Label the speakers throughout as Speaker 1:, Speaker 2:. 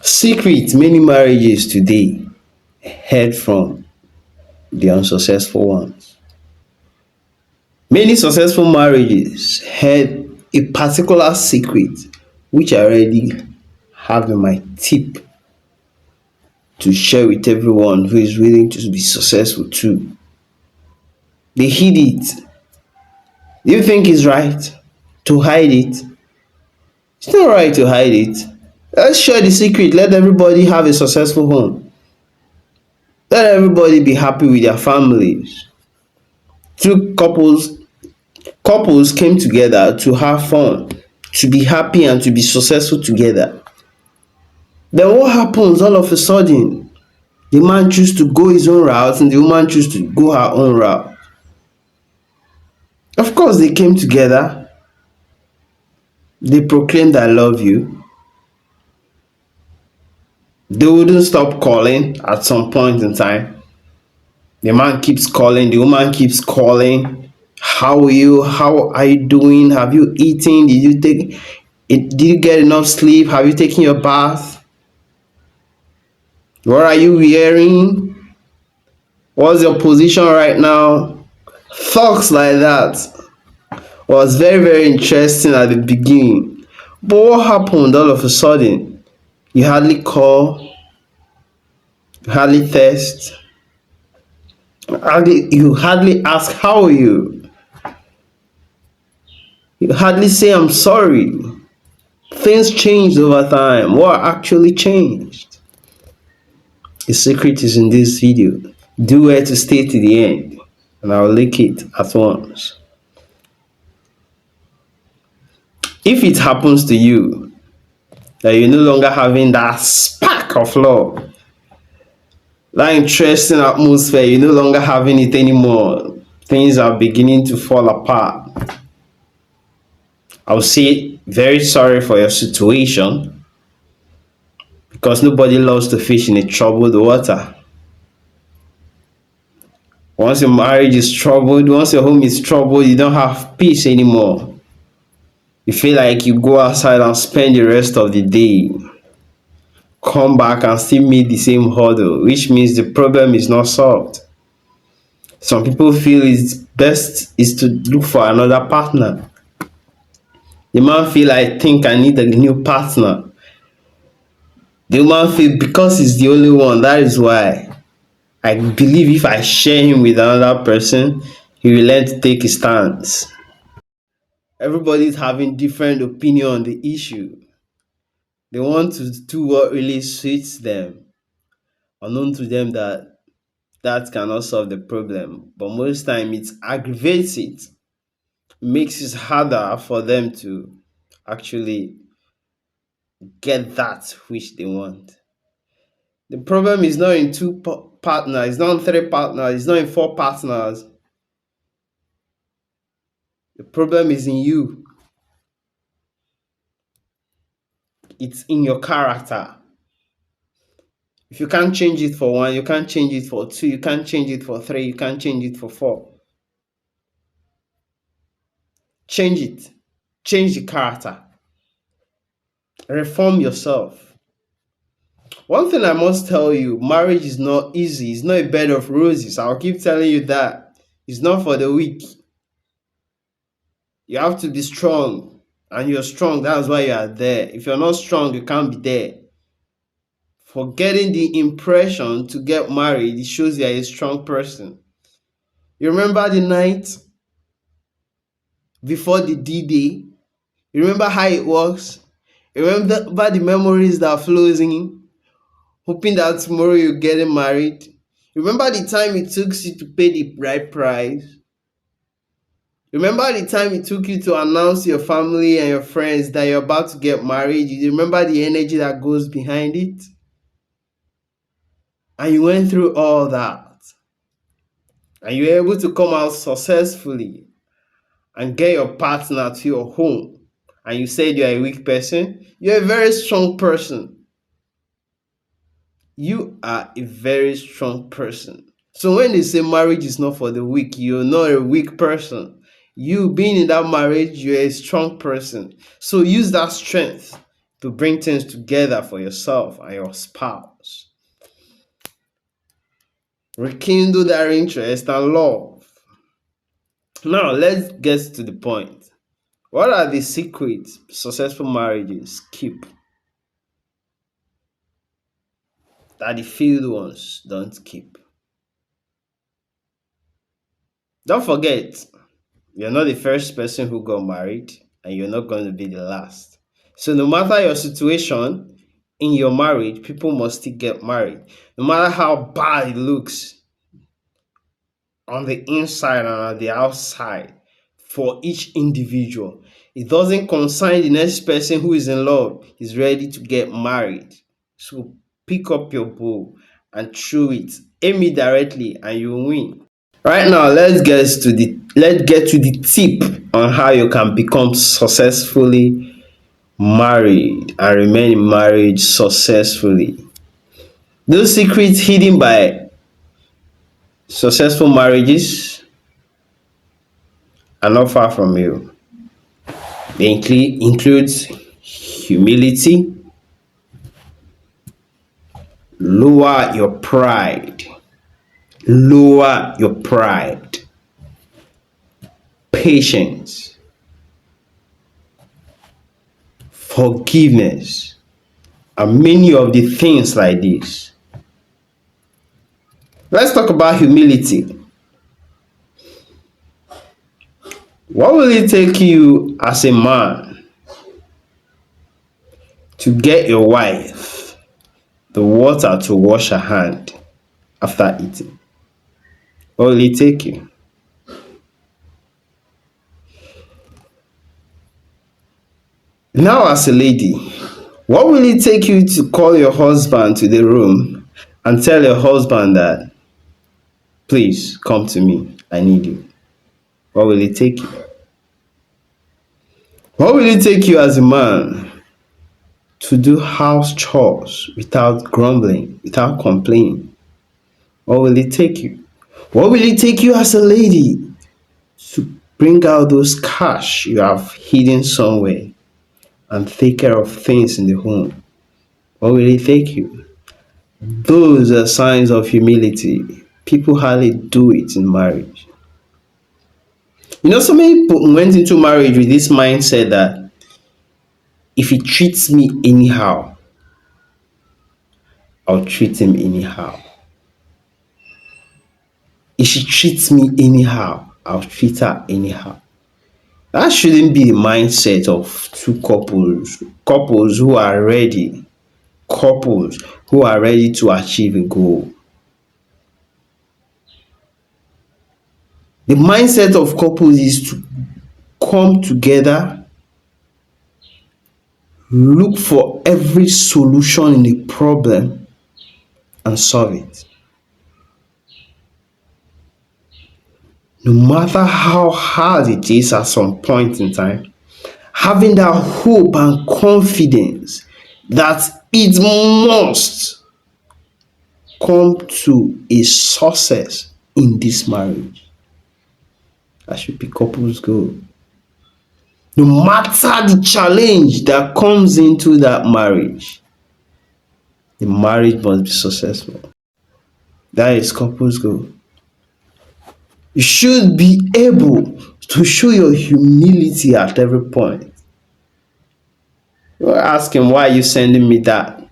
Speaker 1: Secret many marriages today head from the unsuccessful ones. Many successful marriages had a particular secret which I already have in my tip to share with everyone who is willing to be successful too. They hid it. Do you think it's right to hide it? It's not right to hide it. Let's share the secret. Let everybody have a successful home. Let everybody be happy with their families. Two couples came together to have fun, to be happy and to be successful together. Then what happens all of a sudden? The man choose to go his own route and the woman choose to go her own route. Of course, they came together. They proclaimed I love you. They wouldn't stop calling at some point in time. The man keeps calling, the woman keeps calling. How are you? How are you doing? Have you eaten? Did you get enough sleep? Have you taken your bath? What are you wearing? What's your position right now? Talks like that was very, very interesting at the beginning. But what happened all of a sudden? You hardly call, you hardly text, you hardly ask how are you. You hardly say I'm sorry. Things changed over time. What actually changed? The secret is in this video. Do well to stay to the end, and I'll link it at once. If it happens to you that you're no longer having that spark of love, that interesting atmosphere, you're no longer having it anymore, things are beginning to fall apart, I'll say very sorry for your situation because nobody loves to fish in a troubled water. Once your marriage is troubled, once your home is troubled, you don't have peace anymore. You feel like you go outside and spend the rest of the day, come back and still meet the same hurdle, which means the problem is not solved. Some people feel it's best is to look for another partner. The man feel I think I need a new partner. The woman feel because he's the only one, that is why I believe if I share him with another person, he will learn to take his stance. Everybody's having different opinion on the issue. They want to do what really suits them, unknown to them that that cannot solve the problem. But most time it aggravates it, makes it harder for them to actually get that which they want. The problem is not in two partners, it's not in three partners, it's not in four partners. The problem is in you. It's in your character. If you can't change it for one, you can't change it for two, you can't change it for three, you can't change it for four. Change it. Change the character. Reform yourself. One thing I must tell you, marriage is not easy. It's not a bed of roses. I'll keep telling you that. It's not for the weak. You have to be strong. And you're strong. That's why you are there. If you're not strong, you can't be there. For getting the impression to get married, it shows you're a strong person. You remember the night before the D-Day? You remember how it works? You remember the memories that flows in? Hoping that tomorrow you're getting married. Remember the time it took you to pay the bride price. Remember the time it took you to announce to your family and your friends that you're about to get married. You remember the energy that goes behind it. And you went through all that. And you were able to come out successfully and get your partner to your home. And you said you're a weak person. You're a very strong person. You are a very strong person. So when they say marriage is not for the weak, you're not a weak person. You being in that marriage, you're a strong person. So use that strength. to bring things together for yourself and your spouse. Rekindle their interest and love. Now, let's get to the point. What are the secrets successful marriages keep that the failed ones don't keep? Don't forget, you're not the first person who got married, and you're not going to be the last. So, no matter your situation in your marriage, people must still get married. No matter how bad it looks on the inside and on the outside for each individual, it doesn't concern the next person who is in love, is ready to get married. So, pick up your bow and throw it, aim it directly, and you will win. Right now, let's get to the tip on how you can become successfully married and remain in marriage successfully. Those secrets hidden by successful marriages are not far from you. They include humility, lower your pride, lower your pride, patience, forgiveness, and many of the things like this. Let's talk about humility. What will it take you as a man to get your wife the water to wash her hand after eating? What will it take you? Now, as a lady, what will it take you to call your husband to the room and tell your husband that, please come to me, I need you? What will it take you? What will it take you as a man to do house chores without grumbling, without complaining? What will it take you? What will it take you as a lady to bring out those cash you have hidden somewhere and take care of things in the home? What will it take you? Those are signs of humility. People hardly do it in marriage. So many people went into marriage with this mindset that if he treats me anyhow, I'll treat him anyhow. If she treats me anyhow, I'll treat her anyhow. That shouldn't be the mindset of two couples who are ready, couples who are ready to achieve a goal. The mindset of couples is to come together, look for every solution in a problem, and solve it. No matter how hard it is at some point in time, having that hope and confidence that it must come to a success in this marriage. That should be couples' goal. No matter the challenge that comes into that marriage, the marriage must be successful. That is couples' goal. You should be able to show your humility at every point. You're asking, why are you sending me that?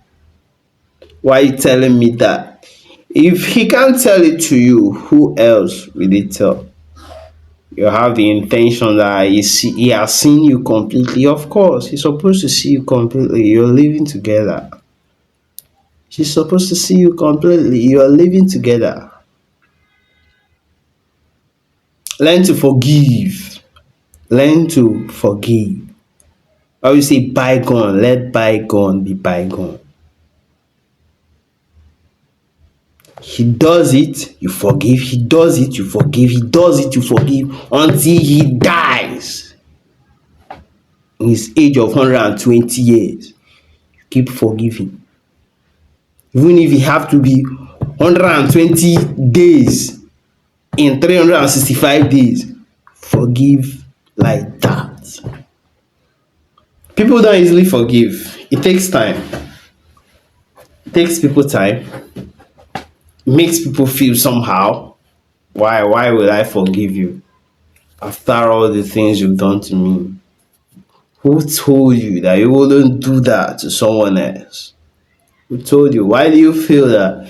Speaker 1: Why are you telling me that? If he can't tell it to you, who else will he tell? You have the intention that he has seen you completely. Of course, he's supposed to see you completely. You're living together. She's supposed to see you completely. You're living together. Learn to forgive. Learn to forgive. I always say bygone. Let bygone be bygone. He does it, you forgive. He does it, you forgive. He does it, you forgive until he dies. In his age of 120 years, keep forgiving. Even if it have to be 120 days in 365 days, forgive like that. People don't easily forgive. It takes time. It takes people time. It makes people feel somehow. Why will I forgive you after all the things you've done to me? Who told you that you wouldn't do that to someone else? Who told you? Why do you feel that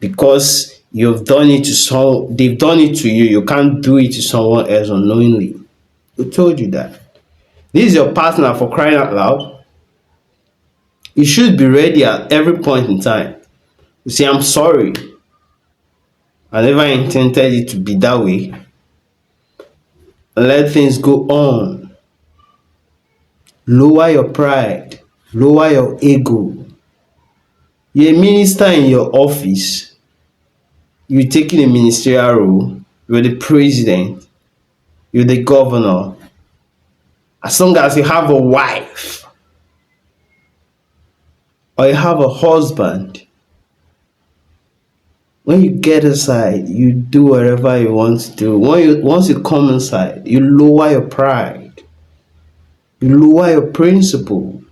Speaker 1: because you've done it to they've done it to you, you can't do it to someone else unknowingly? Who told you that? This is your partner, for crying out loud. You should be ready at every point in time. You say, I'm sorry. I never intended it to be that way. And let things go on. Lower your pride. Lower your ego. You're a minister in your office. You're taking a ministerial role. You're the president. You're the governor. As long as you have a wife or you have a husband, when you get inside, you do whatever you want to do. Once you come inside, you lower your pride. You lower your principle.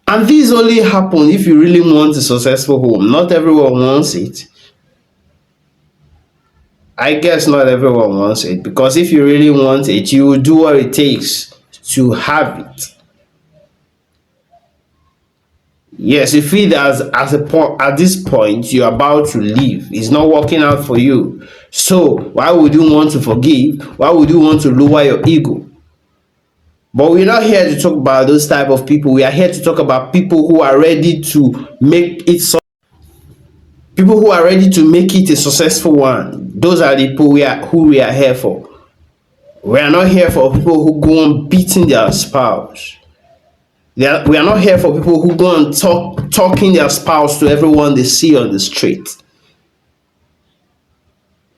Speaker 1: And this only happens if you really want a successful home. Not everyone wants it. I guess not everyone wants it, because if you really want it, you will do what it takes to have it. Yes, you feel that as a point at this point you're about to leave, it's not working out for you. So why would you want to forgive? Why would you want to lower your ego? But we're not here to talk about those type of people. We are here to talk about people who are ready to make it people who are ready to make it a successful one. Those are the people who we are here for. We are not here for people who go on beating their spouse. We are not here for people who go and talking their spouse to everyone they see on the street.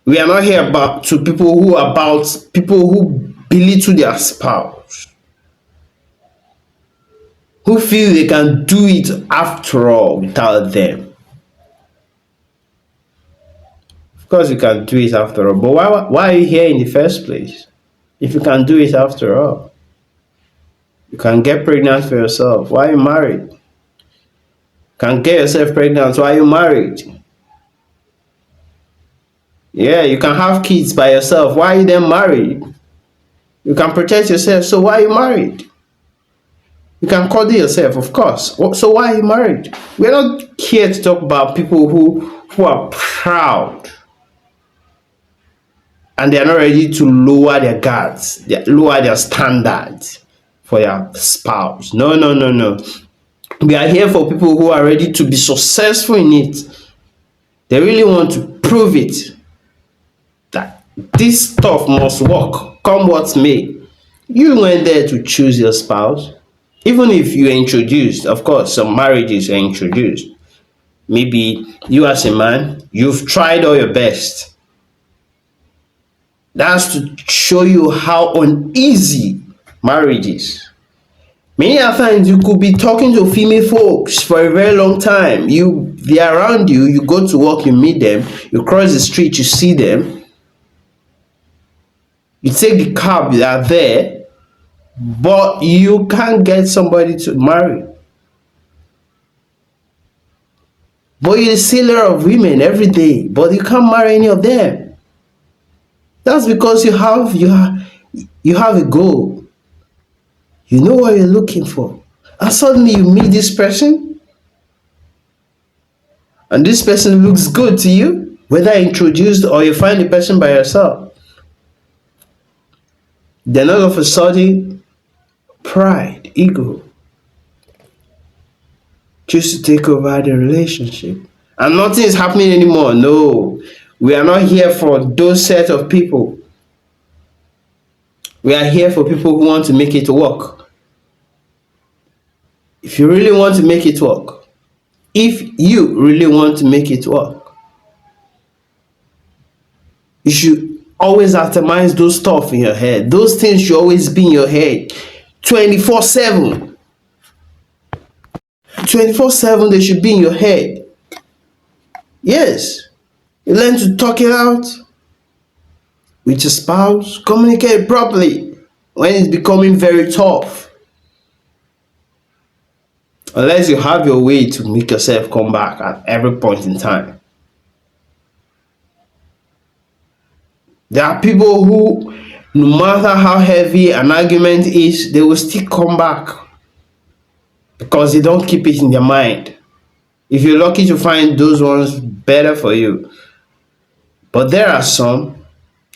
Speaker 1: We are not here about people who belittle their spouse, who feel they can do it after all without them. Of course, you can do it after all, but why are you here in the first place? If you can do it after all, you can get pregnant for yourself. Why are you married? You can get yourself pregnant. Why are you married? Yeah, you can have kids by yourself. Why are you then married? You can protect yourself. So why are you married? You can cuddle yourself, of course. So why are you married? We're not here to talk about people who are proud and they are not ready to lower their guards, lower their standards for their spouse. No, no, no, no. We are here for people who are ready to be successful in it. They really want to prove it that this stuff must work, come what may. You went there to choose your spouse. Even if you are introduced, of course, some marriages are introduced. Maybe you as a man, you've tried all your best. That's to show you how uneasy marriage is. Many a times you could be talking to female folks for a very long time. They're around you, you go to work, you meet them, you cross the street, you see them, you take the cab, they are there, but you can't get somebody to marry. But you see a lot of women every day, but you can't marry any of them. That's because you have a goal. You know what you're looking for. And suddenly you meet this person, and this person looks good to you, whether introduced or you find the person by yourself. Then all of a sudden, pride, ego, choose to take over the relationship. And nothing is happening anymore. No, we are not here for those set of people. We are here for people who want to make it work. If you really want to make it work, if you really want to make it work, you should always atomize those stuff in your head. Those things should always be in your head 24/7. 24/7, they should be in your head. Yes. You learn to talk it out with your spouse, communicate properly when it's becoming very tough. unless you have your way to make yourself come back at every point in time. There are people who, no matter how heavy an argument is, they will still come back because they don't keep it in their mind. If you're lucky to find those ones, better for you. But there are some,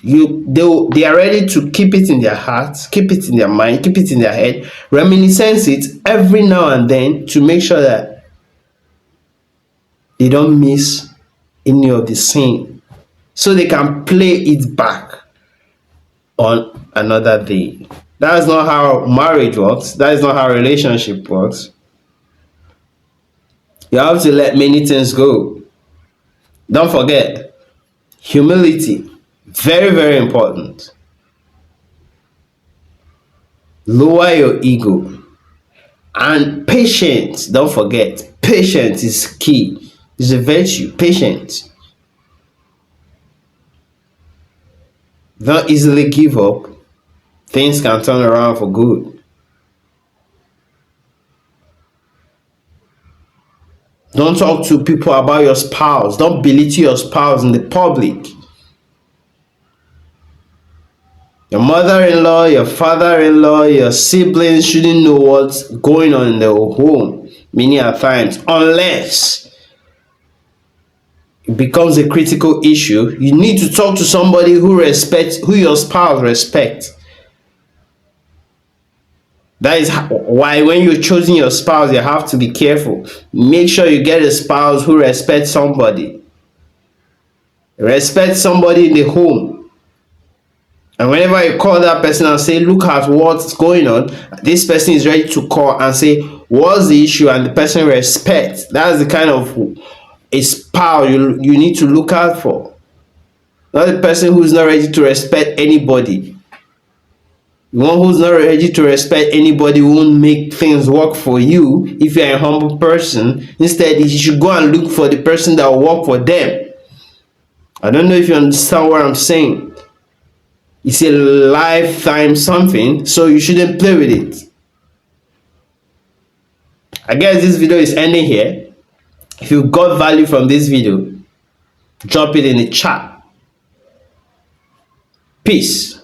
Speaker 1: they are ready to keep it in their hearts, keep it in their mind, keep it in their head, reminiscence it every now and then to make sure that they don't miss any of the scene, so they can play it back on another day. That is not how marriage works. That is not how relationship works. You have to let many things go. Don't forget, humility, very, very important. Lower your ego. And patience, don't forget, patience is key. It's a virtue. Patience. Don't easily give up. Things can turn around for good. Don't talk to people about your spouse. Don't belittle your spouse in the public. Your mother-in-law, your father-in-law, your siblings shouldn't know what's going on in their home many a times, unless it becomes a critical issue. You need to talk to somebody who your spouse respects. That is why when you're choosing your spouse, you have to be careful. Make sure you get a spouse who respects somebody. Respect somebody in the home. And whenever you call that person and say, look at what's going on, this person is ready to call and say, what's the issue? And the person respects. That's the kind of a spouse you need to look out for. Not the person who's not ready to respect anybody. The one who's not ready to respect anybody won't make things work for you if you're a humble person. Instead, you should go and look for the person that will work for them. I don't know if you understand what I'm saying. It's a lifetime something, so you shouldn't play with it. I guess this video is ending here. If you got value from this video, drop it in the chat. Peace.